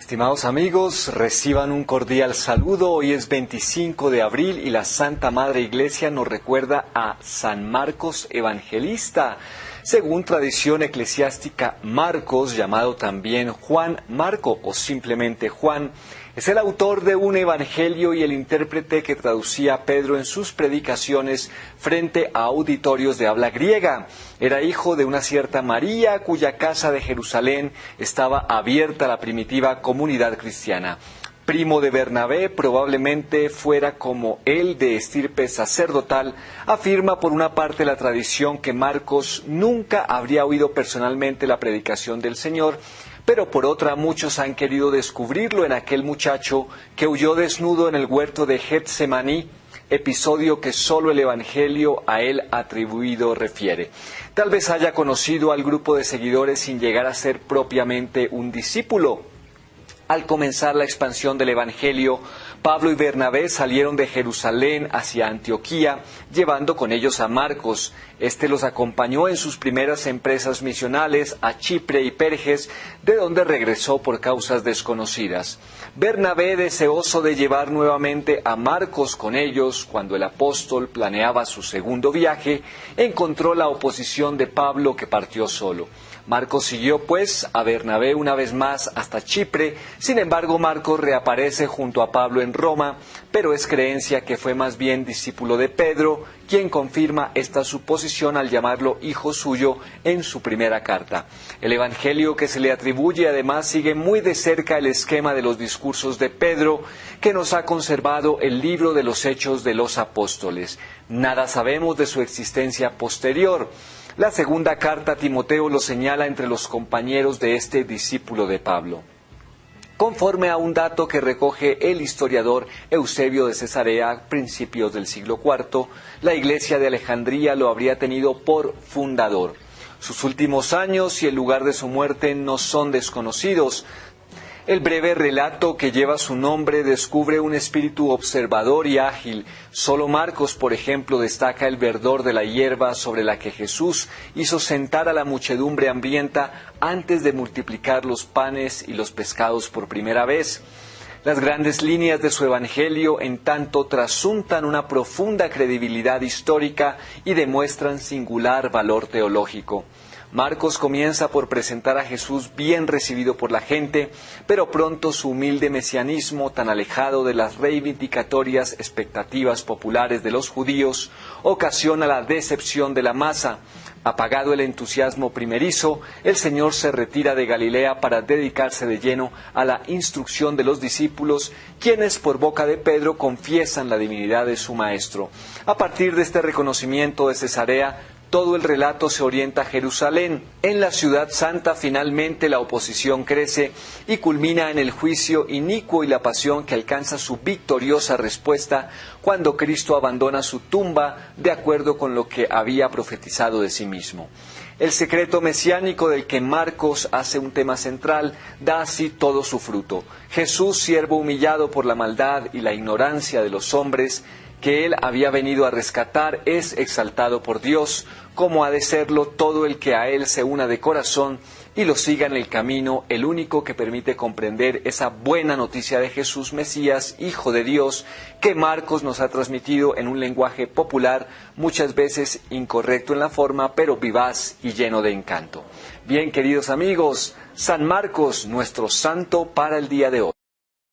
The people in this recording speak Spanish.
Estimados amigos, reciban un cordial saludo. Hoy es 25 de abril y la Santa Madre Iglesia nos recuerda a San Marcos Evangelista. Según tradición eclesiástica, Marcos, llamado también Juan Marco o simplemente Juan, es el autor de un evangelio y el intérprete que traducía Pedro en sus predicaciones frente a auditorios de habla griega. Era hijo de una cierta María, cuya casa de Jerusalén estaba abierta a la primitiva comunidad cristiana. Primo de Bernabé, probablemente fuera como él de estirpe sacerdotal, afirma por una parte la tradición que Marcos nunca habría oído personalmente la predicación del Señor, pero por otra muchos han querido descubrirlo en aquel muchacho que huyó desnudo en el huerto de Getsemaní, episodio que solo el Evangelio a él atribuido refiere. Tal vez haya conocido al grupo de seguidores sin llegar a ser propiamente un discípulo. Al comenzar la expansión del Evangelio, Pablo y Bernabé salieron de Jerusalén hacia Antioquía, llevando con ellos a Marcos. Este los acompañó en sus primeras empresas misionales a Chipre y Perges, de donde regresó por causas desconocidas. Bernabé, deseoso de llevar nuevamente a Marcos con ellos, cuando el apóstol planeaba su segundo viaje, encontró la oposición de Pablo, que partió solo. Marcos siguió, pues, a Bernabé una vez más hasta Chipre. Sin embargo, Marcos reaparece junto a Pablo en Roma, pero es creencia que fue más bien discípulo de Pedro, quien confirma esta suposición al llamarlo hijo suyo en su primera carta. El evangelio que se le atribuye además sigue muy de cerca el esquema de los discursos de Pedro, que nos ha conservado el libro de los Hechos de los Apóstoles. Nada sabemos de su existencia posterior. La segunda carta a Timoteo lo señala entre los compañeros de este discípulo de Pablo. Conforme a un dato que recoge el historiador Eusebio de Cesarea a principios del siglo IV, la iglesia de Alejandría lo habría tenido por fundador. Sus últimos años y el lugar de su muerte no son desconocidos. El breve relato que lleva su nombre descubre un espíritu observador y ágil. Solo Marcos, por ejemplo, destaca el verdor de la hierba sobre la que Jesús hizo sentar a la muchedumbre hambrienta antes de multiplicar los panes y los pescados por primera vez. Las grandes líneas de su evangelio, en tanto, trasuntan una profunda credibilidad histórica y demuestran singular valor teológico. Marcos comienza por presentar a Jesús bien recibido por la gente, pero pronto su humilde mesianismo, tan alejado de las reivindicatorias expectativas populares de los judíos, ocasiona la decepción de la masa. Apagado el entusiasmo primerizo, el Señor se retira de Galilea para dedicarse de lleno a la instrucción de los discípulos, quienes por boca de Pedro confiesan la divinidad de su Maestro. A partir de este reconocimiento de Cesarea, todo el relato se orienta a Jerusalén. En la ciudad santa finalmente la oposición crece y culmina en el juicio inicuo y la pasión que alcanza su victoriosa respuesta cuando Cristo abandona su tumba de acuerdo con lo que había profetizado de sí mismo. El secreto mesiánico del que Marcos hace un tema central da así todo su fruto. Jesús, siervo humillado por la maldad y la ignorancia de los hombres, que él había venido a rescatar, es exaltado por Dios, como ha de serlo todo el que a él se una de corazón y lo siga en el camino, el único que permite comprender esa buena noticia de Jesús Mesías, Hijo de Dios, que Marcos nos ha transmitido en un lenguaje popular, muchas veces incorrecto en la forma, pero vivaz y lleno de encanto. Bien, queridos amigos, San Marcos, nuestro santo para el día de hoy.